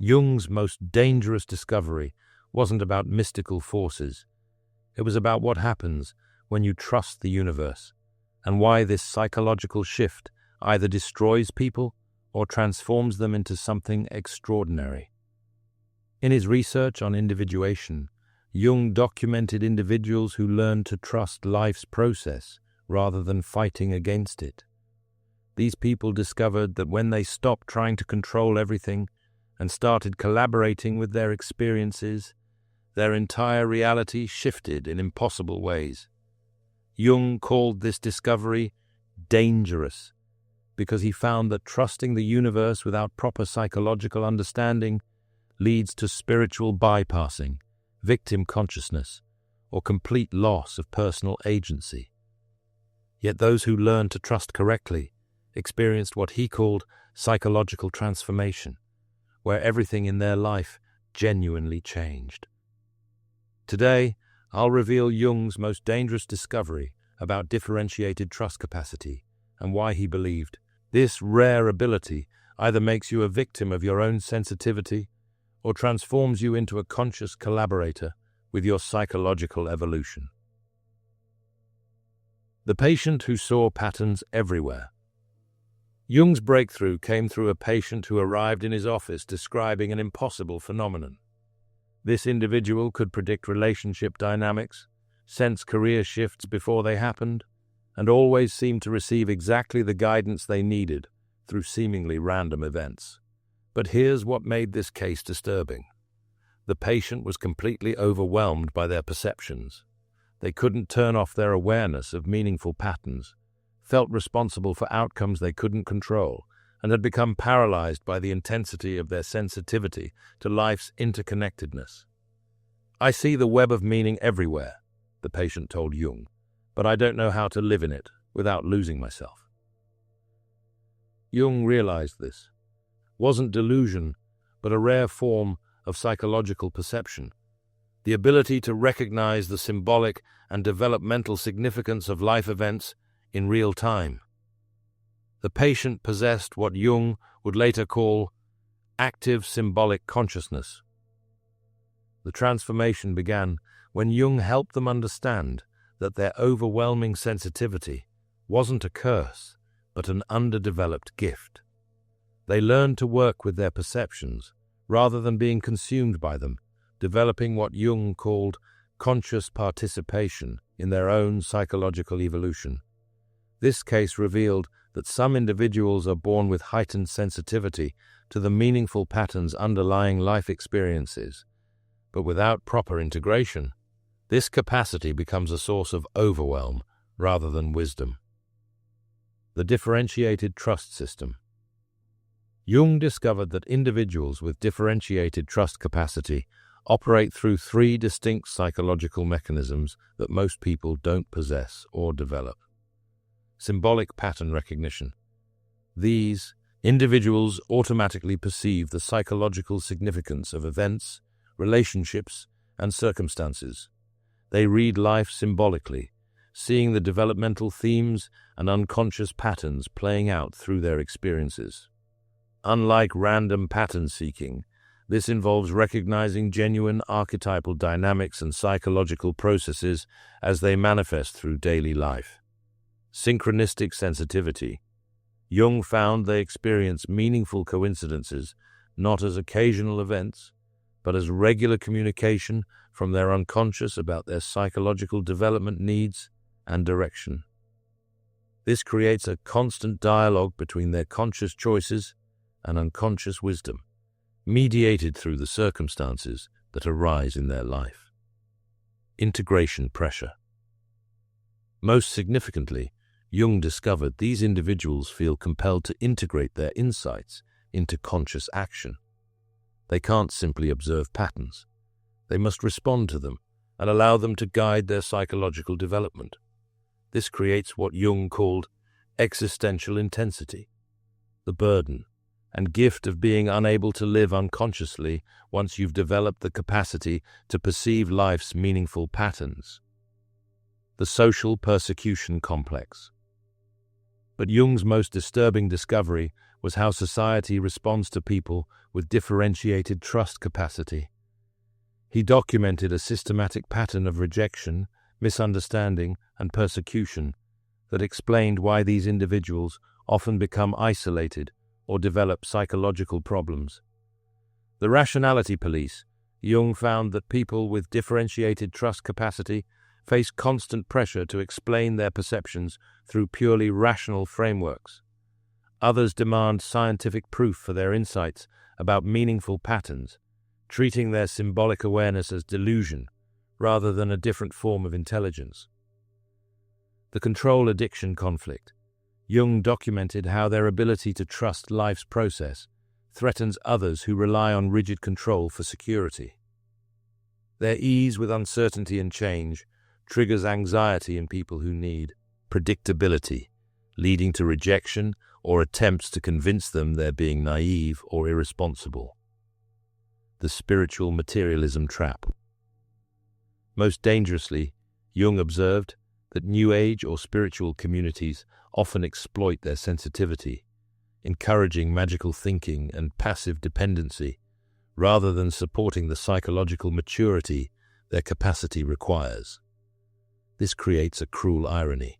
Jung's most dangerous discovery wasn't about mystical forces. It was about what happens when you trust the universe, and why this psychological shift either destroys people or transforms them into something extraordinary. In his research on individuation, Jung documented individuals who learned to trust life's process rather than fighting against it. These people discovered that when they stopped trying to control everything and started collaborating with their experiences, their entire reality shifted in impossible ways. Jung called this discovery dangerous because he found that trusting the universe without proper psychological understanding leads to spiritual bypassing, victim consciousness, or complete loss of personal agency. Yet those who learned to trust correctly experienced what he called psychological transformation, where everything in their life genuinely changed. Today, I'll reveal Jung's most dangerous discovery about differentiated trust capacity and why he believed this rare ability either makes you a victim of your own sensitivity or transforms you into a conscious collaborator with your psychological evolution. The patient who saw patterns everywhere. Jung's breakthrough came through a patient who arrived in his office describing an impossible phenomenon. This individual could predict relationship dynamics, sense career shifts before they happened, and always seemed to receive exactly the guidance they needed through seemingly random events. But here's what made this case disturbing. The patient was completely overwhelmed by their perceptions. They couldn't turn off their awareness of meaningful patterns, felt responsible for outcomes they couldn't control, and had become paralyzed by the intensity of their sensitivity to life's interconnectedness. "I see the web of meaning everywhere," the patient told Jung, "but I don't know how to live in it without losing myself." Jung realized this wasn't delusion, but a rare form of psychological perception, the ability to recognize the symbolic and developmental significance of life events in real time. The patient possessed what Jung would later call active symbolic consciousness. The transformation began when Jung helped them understand that their overwhelming sensitivity wasn't a curse, but an underdeveloped gift. They learned to work with their perceptions rather than being consumed by them, developing what Jung called conscious participation in their own psychological evolution. This case revealed that some individuals are born with heightened sensitivity to the meaningful patterns underlying life experiences, but without proper integration, this capacity becomes a source of overwhelm rather than wisdom. The differentiated trust system. Jung discovered that individuals with differentiated trust capacity operate through three distinct psychological mechanisms that most people don't possess or develop. Symbolic pattern recognition. These individuals automatically perceive the psychological significance of events, relationships, and circumstances. They read life symbolically, seeing the developmental themes and unconscious patterns playing out through their experiences. Unlike random pattern seeking, this involves recognizing genuine archetypal dynamics and psychological processes as they manifest through daily life. Synchronistic sensitivity. Jung found they experience meaningful coincidences not as occasional events, but as regular communication from their unconscious about their psychological development needs and direction. This creates a constant dialogue between their conscious choices and unconscious wisdom, mediated through the circumstances that arise in their life. Integration pressure. Most significantly, Jung discovered these individuals feel compelled to integrate their insights into conscious action. They can't simply observe patterns. They must respond to them and allow them to guide their psychological development. This creates what Jung called existential intensity, the burden and gift of being unable to live unconsciously once you've developed the capacity to perceive life's meaningful patterns. The social persecution complex. But Jung's most disturbing discovery was how society responds to people with differentiated trust capacity. He documented a systematic pattern of rejection, misunderstanding, and persecution that explained why these individuals often become isolated or develop psychological problems. The rationality police. Jung found that people with differentiated trust capacity face constant pressure to explain their perceptions through purely rational frameworks. Others demand scientific proof for their insights about meaningful patterns, treating their symbolic awareness as delusion rather than a different form of intelligence. The control addiction conflict. Jung documented how their ability to trust life's process threatens others who rely on rigid control for security. Their ease with uncertainty and change triggers anxiety in people who need predictability, leading to rejection or attempts to convince them they're being naive or irresponsible. The spiritual materialism trap. Most dangerously, Jung observed that New Age or spiritual communities often exploit their sensitivity, encouraging magical thinking and passive dependency, rather than supporting the psychological maturity their capacity requires. This creates a cruel irony.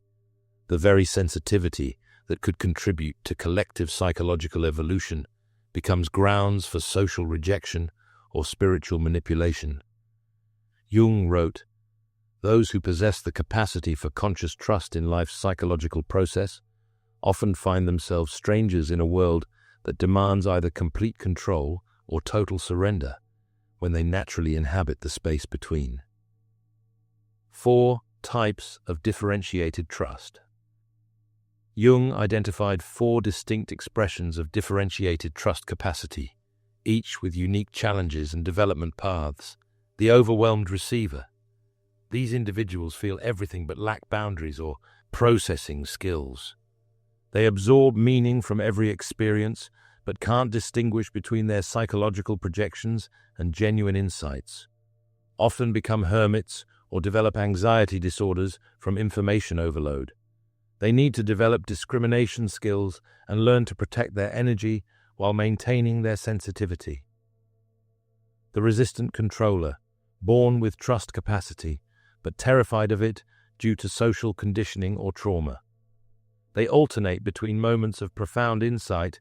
The very sensitivity that could contribute to collective psychological evolution becomes grounds for social rejection or spiritual manipulation. Jung wrote, "Those who possess the capacity for conscious trust in life's psychological process often find themselves strangers in a world that demands either complete control or total surrender when they naturally inhabit the space between." 4 types of differentiated trust. Jung identified 4 distinct expressions of differentiated trust capacity, each with unique challenges and development paths. The overwhelmed receiver. These individuals feel everything but lack boundaries or processing skills. They absorb meaning from every experience, but can't distinguish between their psychological projections and genuine insights. Often become hermits or develop anxiety disorders from information overload. They need to develop discrimination skills and learn to protect their energy while maintaining their sensitivity. The resistant controller, born with trust capacity, but terrified of it due to social conditioning or trauma. They alternate between moments of profound insight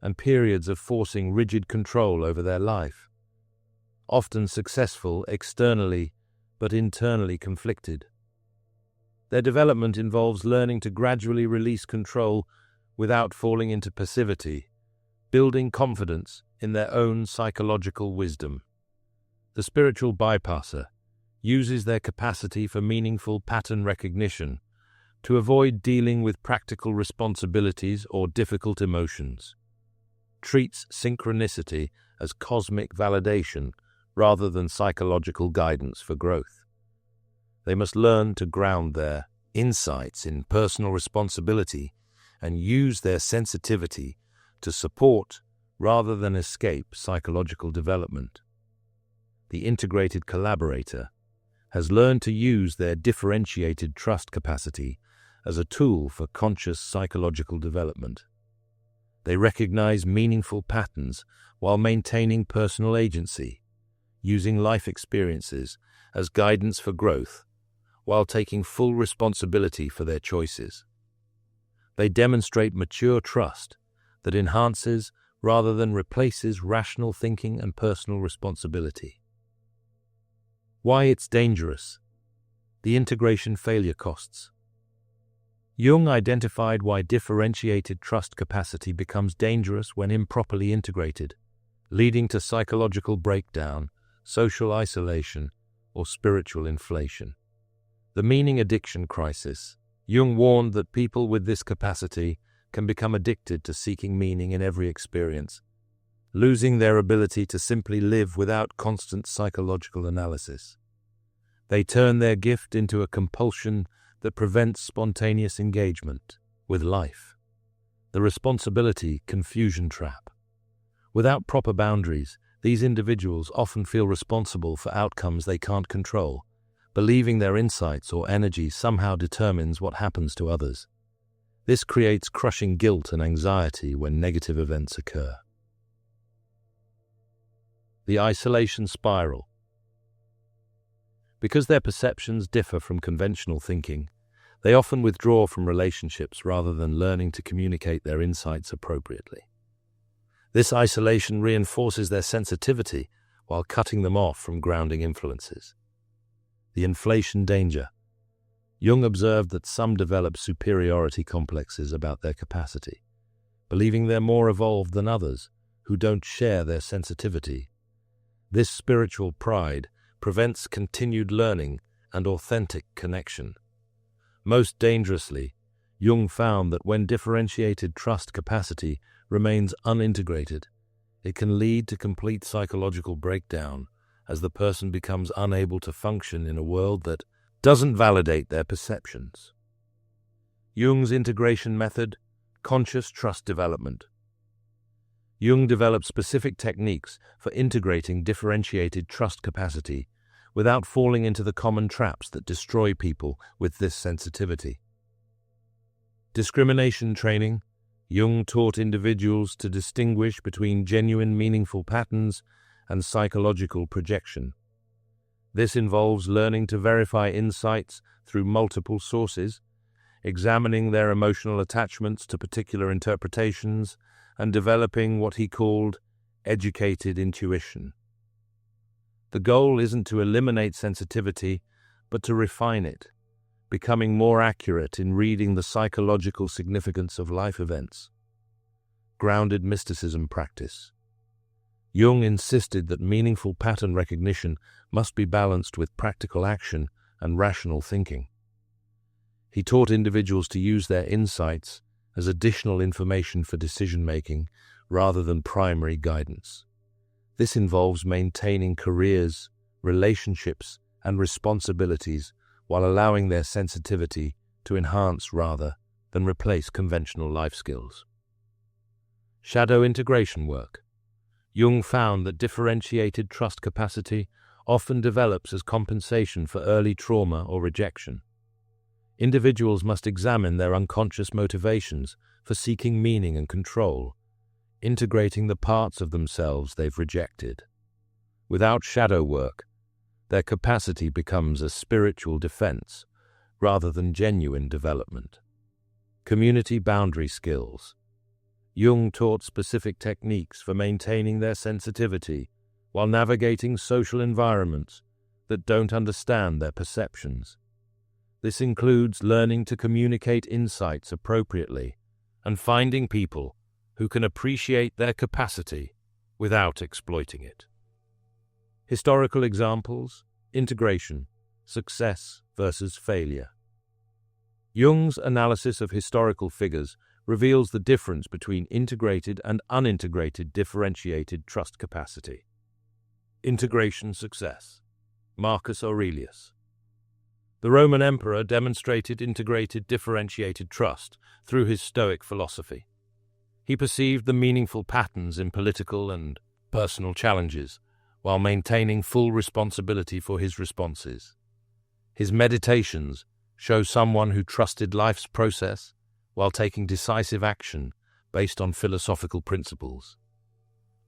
and periods of forcing rigid control over their life. Often successful externally, but internally conflicted. Their development involves learning to gradually release control without falling into passivity, building confidence in their own psychological wisdom. The spiritual bypasser uses their capacity for meaningful pattern recognition to avoid dealing with practical responsibilities or difficult emotions. Treats synchronicity as cosmic validation rather than psychological guidance for growth. They must learn to ground their insights in personal responsibility and use their sensitivity to support rather than escape psychological development. The integrated collaborator has learned to use their differentiated trust capacity as a tool for conscious psychological development. They recognize meaningful patterns while maintaining personal agency, using life experiences as guidance for growth while taking full responsibility for their choices. They demonstrate mature trust that enhances rather than replaces rational thinking and personal responsibility. Why it's dangerous. The integration failure costs. Jung identified why differentiated trust capacity becomes dangerous when improperly integrated, leading to psychological breakdown, social isolation, or spiritual inflation. The meaning addiction crisis. Jung warned that people with this capacity can become addicted to seeking meaning in every experience, losing their ability to simply live without constant psychological analysis. They turn their gift into a compulsion that prevents spontaneous engagement with life. The responsibility confusion trap. Without proper boundaries, these individuals often feel responsible for outcomes they can't control, believing their insights or energy somehow determines what happens to others. This creates crushing guilt and anxiety when negative events occur. The isolation spiral. Because their perceptions differ from conventional thinking, they often withdraw from relationships rather than learning to communicate their insights appropriately. This isolation reinforces their sensitivity while cutting them off from grounding influences. The inflation danger. Jung observed that some develop superiority complexes about their capacity, believing they're more evolved than others who don't share their sensitivity. This spiritual pride prevents continued learning and authentic connection. Most dangerously, Jung found that when differentiated trust capacity remains unintegrated, it can lead to complete psychological breakdown as the person becomes unable to function in a world that doesn't validate their perceptions. Jung's integration method, conscious trust development. Jung developed specific techniques for integrating differentiated trust capacity without falling into the common traps that destroy people with this sensitivity. Discrimination training. Jung taught individuals to distinguish between genuine meaningful patterns and psychological projection. This involves learning to verify insights through multiple sources, examining their emotional attachments to particular interpretations, and developing what he called educated intuition. The goal isn't to eliminate sensitivity, but to refine it, becoming more accurate in reading the psychological significance of life events. Grounded mysticism practice. Jung insisted that meaningful pattern recognition must be balanced with practical action and rational thinking. He taught individuals to use their insights as additional information for decision-making rather than primary guidance. This involves maintaining careers, relationships, and responsibilities while allowing their sensitivity to enhance rather than replace conventional life skills. Shadow integration work. Jung found that differentiated trust capacity often develops as compensation for early trauma or rejection. Individuals must examine their unconscious motivations for seeking meaning and control, integrating the parts of themselves they've rejected. Without shadow work, their capacity becomes a spiritual defense rather than genuine development. Community boundary skills. Jung taught specific techniques for maintaining their sensitivity while navigating social environments that don't understand their perceptions. This includes learning to communicate insights appropriately and finding people who can appreciate their capacity without exploiting it. Historical examples, integration, success versus failure. Jung's analysis of historical figures reveals the difference between integrated and unintegrated differentiated trust capacity. Integration success. Marcus Aurelius. The Roman emperor demonstrated integrated differentiated trust through his Stoic philosophy. He perceived the meaningful patterns in political and personal challenges, while maintaining full responsibility for his responses. His meditations show someone who trusted life's process while taking decisive action based on philosophical principles.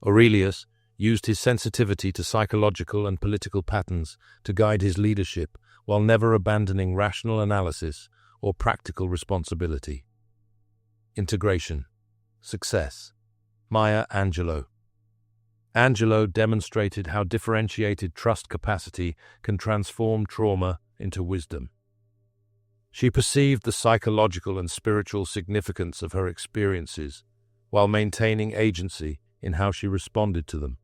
Aurelius used his sensitivity to psychological and political patterns to guide his leadership while never abandoning rational analysis or practical responsibility. Integration. Success. Maya Angelou. Angelou demonstrated how differentiated trust capacity can transform trauma into wisdom. She perceived the psychological and spiritual significance of her experiences while maintaining agency in how she responded to them.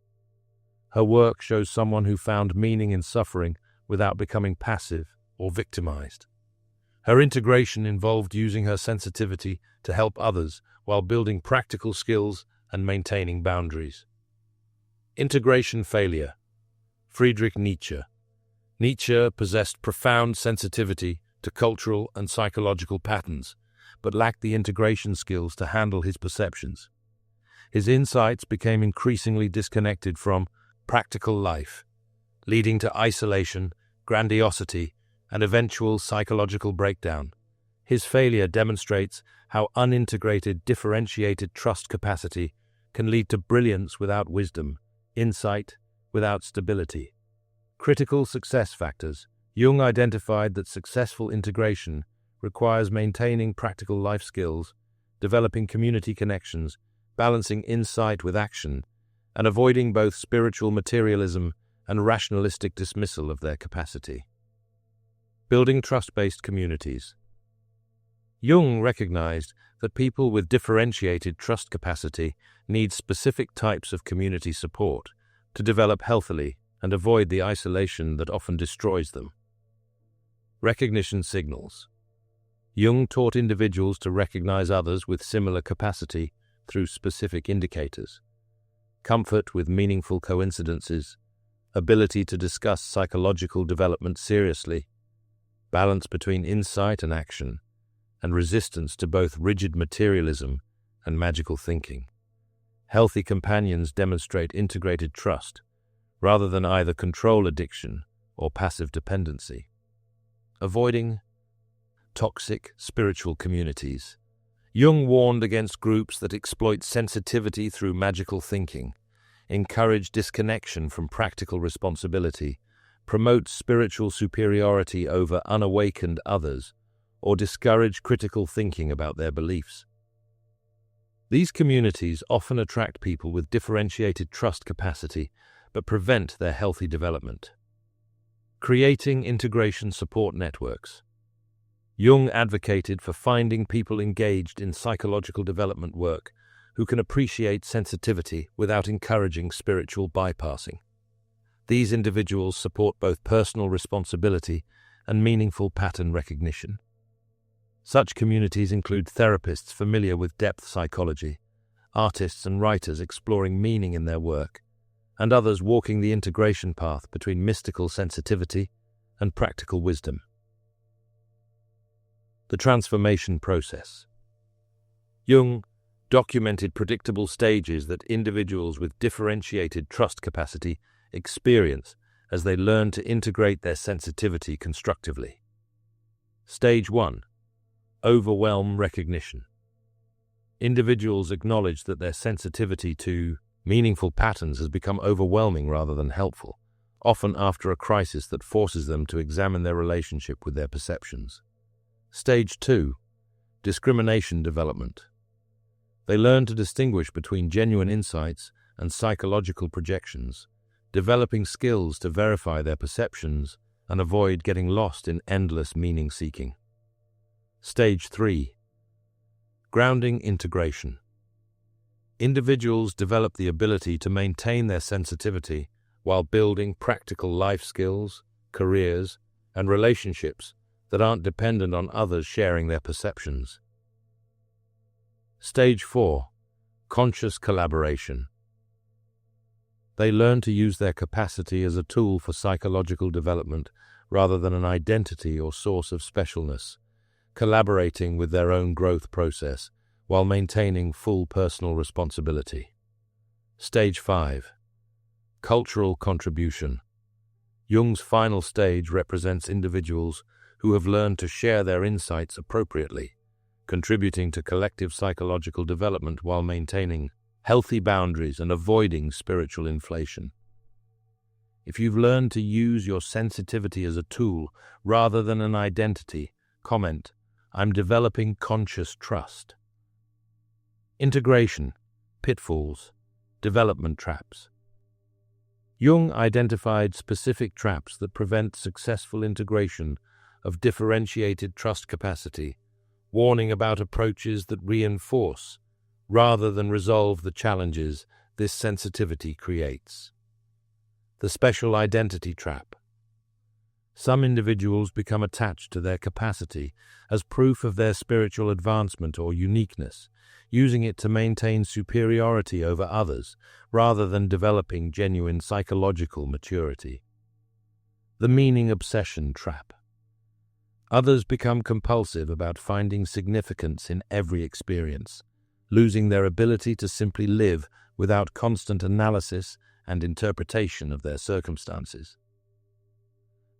Her work shows someone who found meaning in suffering without becoming passive or victimized. Her integration involved using her sensitivity to help others while building practical skills and maintaining boundaries. Integration failure. Friedrich Nietzsche. Nietzsche possessed profound sensitivity to cultural and psychological patterns, but lacked the integration skills to handle his perceptions. His insights became increasingly disconnected from practical life, leading to isolation, grandiosity, and eventual psychological breakdown. His failure demonstrates how unintegrated, differentiated trust capacity can lead to brilliance without wisdom, insight without stability. Critical success factors. Jung identified that successful integration requires maintaining practical life skills, developing community connections, balancing insight with action, and avoiding both spiritual materialism and rationalistic dismissal of their capacity. Building trust-based communities. Jung recognized that people with differentiated trust capacity need specific types of community support to develop healthily and avoid the isolation that often destroys them. Recognition signals. Jung taught individuals to recognize others with similar capacity through specific indicators: comfort with meaningful coincidences, ability to discuss psychological development seriously, balance between insight and action, and resistance to both rigid materialism and magical thinking. Healthy companions demonstrate integrated trust, rather than either control addiction or passive dependency. Avoiding toxic spiritual communities. Jung warned against groups that exploit sensitivity through magical thinking, encourage disconnection from practical responsibility, promote spiritual superiority over unawakened others, or discourage critical thinking about their beliefs. These communities often attract people with differentiated trust capacity, but prevent their healthy development. Creating integration support networks. Jung advocated for finding people engaged in psychological development work who can appreciate sensitivity without encouraging spiritual bypassing. These individuals support both personal responsibility and meaningful pattern recognition. Such communities include therapists familiar with depth psychology, artists and writers exploring meaning in their work, and others walking the integration path between mystical sensitivity and practical wisdom. The transformation process. Jung documented predictable stages that individuals with differentiated trust capacity experience as they learn to integrate their sensitivity constructively. Stage 1. Overwhelm recognition. Individuals acknowledge that their sensitivity to meaningful patterns has become overwhelming rather than helpful, often after a crisis that forces them to examine their relationship with their perceptions. Stage 2. Discrimination development. They learn to distinguish between genuine insights and psychological projections, developing skills to verify their perceptions and avoid getting lost in endless meaning-seeking. Stage 3. Grounding integration. Individuals develop the ability to maintain their sensitivity while building practical life skills, careers, and relationships that aren't dependent on others sharing their perceptions. Stage 4. Conscious collaboration. They learn to use their capacity as a tool for psychological development rather than an identity or source of specialness, collaborating with their own growth process while maintaining full personal responsibility. Stage 5. Cultural contribution. Jung's final stage represents individuals who have learned to share their insights appropriately, contributing to collective psychological development while maintaining healthy boundaries and avoiding spiritual inflation. If you've learned to use your sensitivity as a tool rather than an identity, comment, "I'm developing conscious trust." Integration, pitfalls, development traps. Jung identified specific traps that prevent successful integration of differentiated trust capacity, warning about approaches that reinforce rather than resolve the challenges this sensitivity creates. The special identity trap. Some individuals become attached to their capacity as proof of their spiritual advancement or uniqueness, using it to maintain superiority over others rather than developing genuine psychological maturity. The meaning obsession trap. Others become compulsive about finding significance in every experience, losing their ability to simply live without constant analysis and interpretation of their circumstances.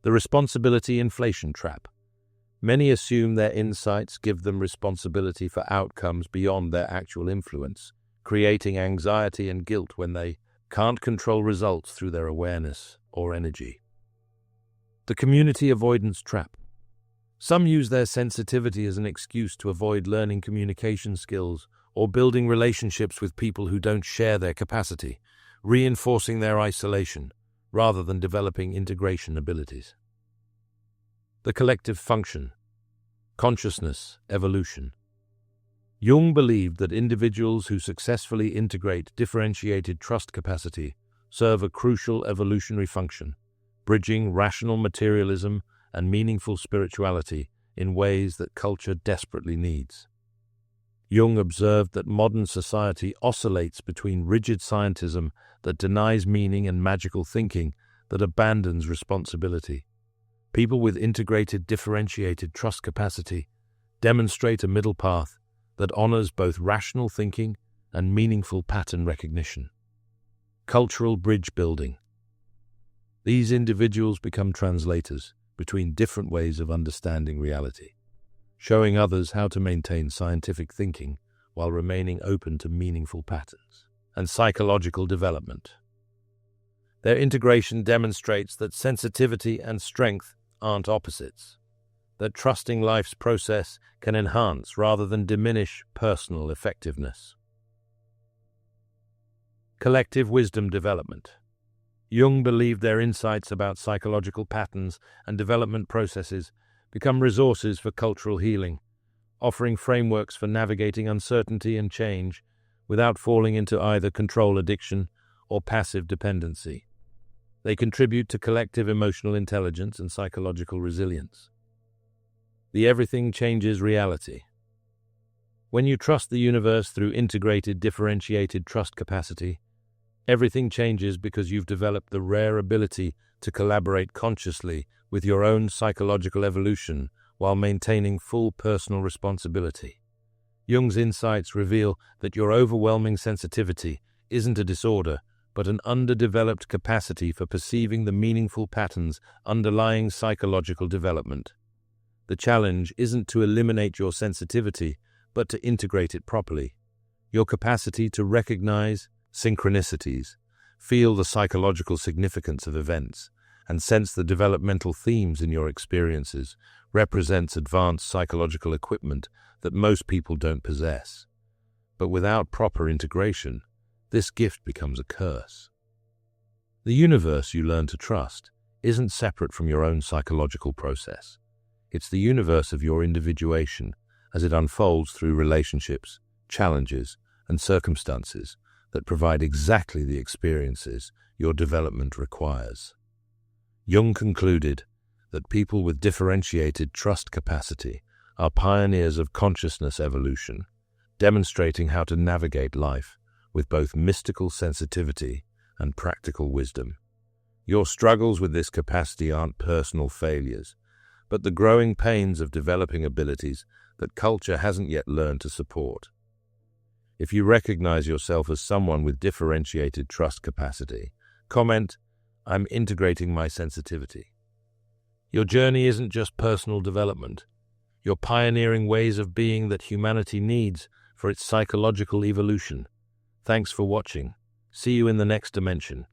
The responsibility inflation trap. Many assume their insights give them responsibility for outcomes beyond their actual influence, creating anxiety and guilt when they can't control results through their awareness or energy. The community avoidance trap. Some use their sensitivity as an excuse to avoid learning communication skills or building relationships with people who don't share their capacity, reinforcing their isolation rather than developing integration abilities. The collective function. Consciousness, evolution. Jung believed that individuals who successfully integrate differentiated trust capacity serve a crucial evolutionary function, bridging rational materialism and meaningful spirituality in ways that culture desperately needs. Jung observed that modern society oscillates between rigid scientism that denies meaning and magical thinking that abandons responsibility. People with integrated differentiated trust capacity demonstrate a middle path that honors both rational thinking and meaningful pattern recognition. Cultural bridge building. These individuals become translators between different ways of understanding reality, showing others how to maintain scientific thinking while remaining open to meaningful patterns. And psychological development. Their integration demonstrates that sensitivity and strength aren't opposites, that trusting life's process can enhance rather than diminish personal effectiveness. Collective wisdom development. Jung believed their insights about psychological patterns and development processes become resources for cultural healing, offering frameworks for navigating uncertainty and change without falling into either control addiction or passive dependency. They contribute to collective emotional intelligence and psychological resilience. The everything changes reality. When you trust the universe through integrated, differentiated trust capacity, everything changes because you've developed the rare ability to collaborate consciously with your own psychological evolution while maintaining full personal responsibility. Jung's insights reveal that your overwhelming sensitivity isn't a disorder, but an underdeveloped capacity for perceiving the meaningful patterns underlying psychological development. The challenge isn't to eliminate your sensitivity, but to integrate it properly. Your capacity to recognize synchronicities, feel the psychological significance of events, and sense the developmental themes in your experiences represents advanced psychological equipment that most people don't possess. But without proper integration, this gift becomes a curse. The universe you learn to trust isn't separate from your own psychological process. It's the universe of your individuation as it unfolds through relationships, challenges, and circumstances that provide exactly the experiences your development requires. Jung concluded that people with differentiated trust capacity are pioneers of consciousness evolution, demonstrating how to navigate life with both mystical sensitivity and practical wisdom. Your struggles with this capacity aren't personal failures, but the growing pains of developing abilities that culture hasn't yet learned to support. If you recognize yourself as someone with differentiated trust capacity, comment, "I'm integrating my sensitivity." Your journey isn't just personal development. You're pioneering ways of being that humanity needs for its psychological evolution. Thanks for watching. See you in the next dimension.